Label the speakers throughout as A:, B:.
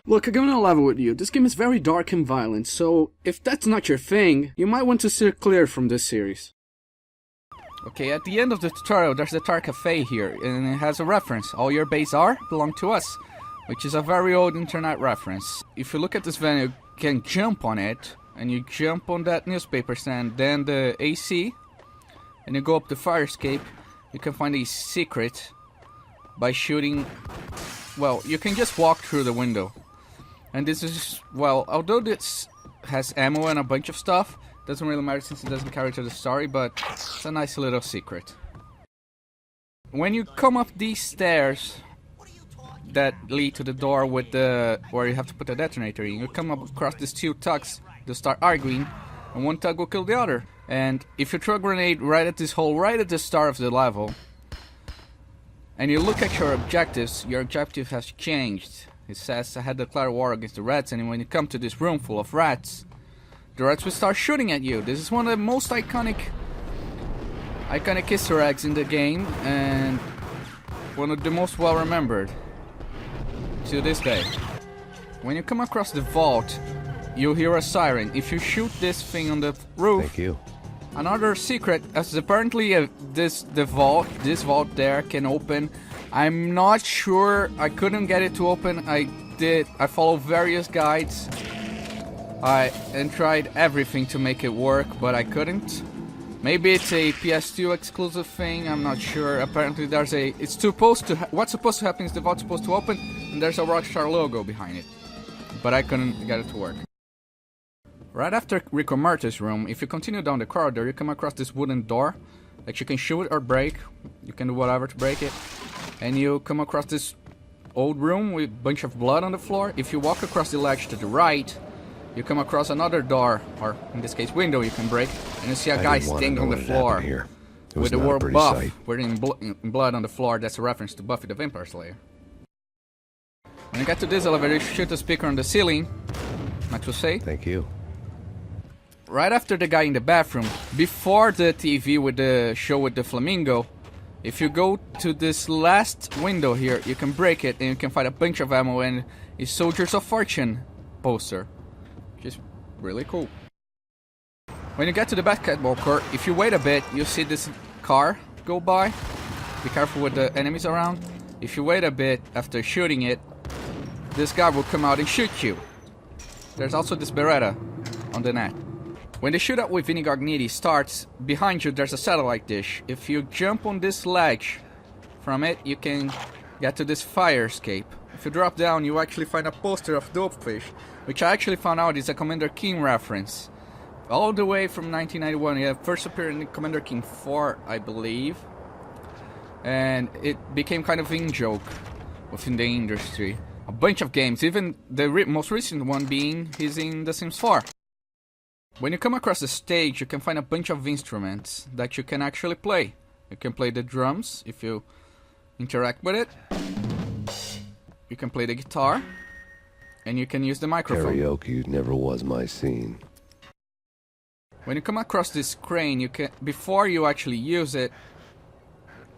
A: Look, I'm gonna level with you. This game is very dark and violent, so if that's not your thing, you might want to steer clear from this series.
B: Okay, at the end of the tutorial, there's the Tar Cafe here, and it has a reference. All your base are belong to us, which is a very old internet reference. If you look at this venue, you can jump on it, and you jump on that newspaper stand, then the AC, and you go up the fire escape. You can find a secret by shooting. Well, you can just walk through the window. And this is, well, although this has ammo and a bunch of stuff, doesn't really matter since it doesn't carry to the story, but it's a nice little secret. When you come up these stairs that lead to the door with the where you have to put the detonator in, you come up across these two thugs. They'll start arguing, and one thug will kill the other. And if you throw a grenade right at this hole, right at the start of the level, and you look at your objective has changed. It says, I had declared war against the rats, and when you come to this room full of rats, the rats will start shooting at you. This is one of the most iconic Easter eggs in the game, and one of the most well remembered to this day. When you come across the vault, you'll hear a siren. If you shoot this thing on the roof,
C: thank you.
B: Another secret, as apparently this vault there can open. I'm not sure, I couldn't get it to open. I followed various guides and tried everything to make it work, but I couldn't. Maybe it's a PS2 exclusive thing, I'm not sure. Apparently what's supposed to happen is the vault's supposed to open, and there's a Rockstar logo behind it. But I couldn't get it to work. Right after Rico Marty's room, if you continue down the corridor, you come across this wooden door that you can shoot or break. You can do whatever to break it. And you come across this old room with a bunch of blood on the floor. If you walk across the ledge to the right, you come across another door, or in this case window you can break, and you see a guy standing on the floor with the word buff written in blood on the floor. That's a reference to Buffy the Vampire Slayer. When you get to this elevator, you shoot a speaker on the ceiling. Max will say,
C: thank you.
B: Right after the guy in the bathroom, before the TV with the show with the flamingo, if you go to this last window here, you can break it and you can find a bunch of ammo and a Soldiers of Fortune poster, which is really cool. When you get to the basketball court, if you wait a bit, you'll see this car go by. Be careful with the enemies around. If you wait a bit after shooting it, this guy will come out and shoot you. There's also this Beretta on the net. When the shootout with Vinny Gognitti starts, behind you there's a satellite dish. If you jump on this ledge from it, you can get to this fire escape. If you drop down, you actually find a poster of Dopefish, which I actually found out is a Commander King reference. All the way from 1991, it first appeared in Commander King 4, I believe. And it became kind of in joke within the industry. A bunch of games, even the most recent one being he's in The Sims 4. When you come across the stage, you can find a bunch of instruments that you can actually play. You can play the drums if you interact with it. You can play the guitar. And you can use the microphone.
C: Karaoke never was my scene.
B: When you come across this crane, you can, before you actually use it,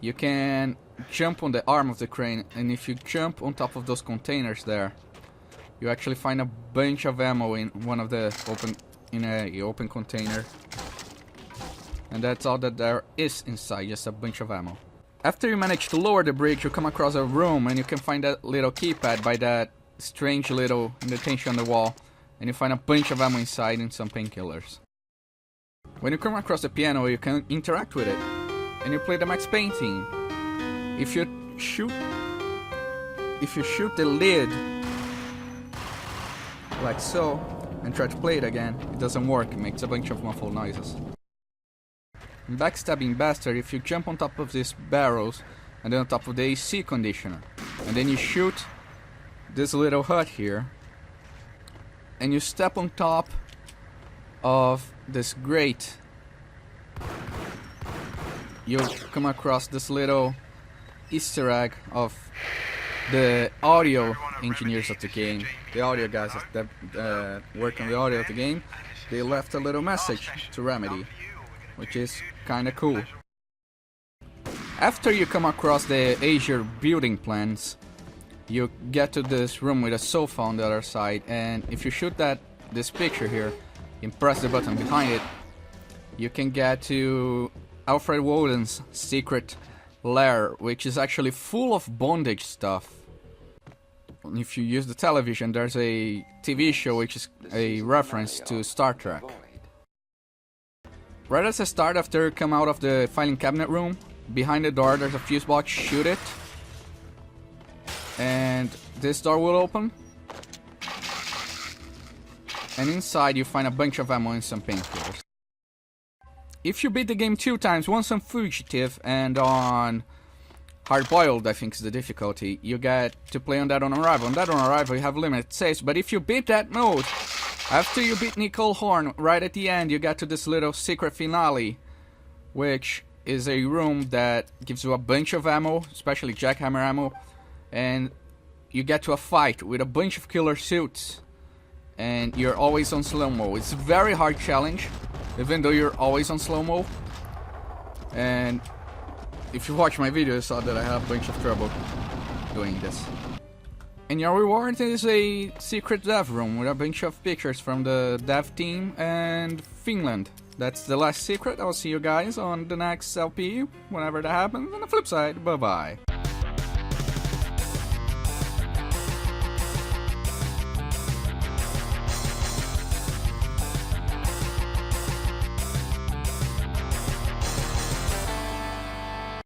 B: you can jump on the arm of the crane. And if you jump on top of those containers there, you actually find a bunch of ammo in one of the open container, and that's all that there is inside, just a bunch of ammo. After you manage to lower the bridge, you come across a room and you can find that little keypad by that strange little indentation on the wall, and you find a bunch of ammo inside and some painkillers. When you come across the piano, you can interact with it and you play the Max Payne theme. If you shoot the lid like so and try to play it again, it doesn't work, it makes a bunch of muffled noises. In Backstabbing Bastard, if you jump on top of these barrels and then on top of the AC conditioner, and then you shoot this little hut here, and you step on top of this grate, you'll come across this little Easter egg of the audio engineers of the game, the audio guys that work on the audio of the game. They left a little message to Remedy, which is kinda cool. After you come across the Azure building plans, you get to this room with a sofa on the other side, and if you shoot this picture here and press the button behind it, you can get to Alfred Woden's secret lair, which is actually full of bondage stuff. If you use the television, there's a TV show which is a reference to Star Trek. Right as I start, after you come out of the filing cabinet room, behind the door there's a fuse box, shoot it. And this door will open. And inside you find a bunch of ammo and some painkillers. If you beat the game 2 times, once on Fugitive and on Hard-Boiled, I think is the difficulty, you get to play on Dead on Arrival. On Dead on Arrival you have limited saves, but if you beat that mode, after you beat Nicole Horn, right at the end you get to this little secret finale, which is a room that gives you a bunch of ammo, especially jackhammer ammo, and you get to a fight with a bunch of killer suits, and you're always on slow-mo. It's a very hard challenge, even though you're always on slow-mo, and if you watch my video, you saw that I have a bunch of trouble doing this. And your reward is a secret dev room with a bunch of pictures from the dev team and Finland. That's the last secret. I'll see you guys on the next LP, whenever that happens. On the flip side, bye-bye.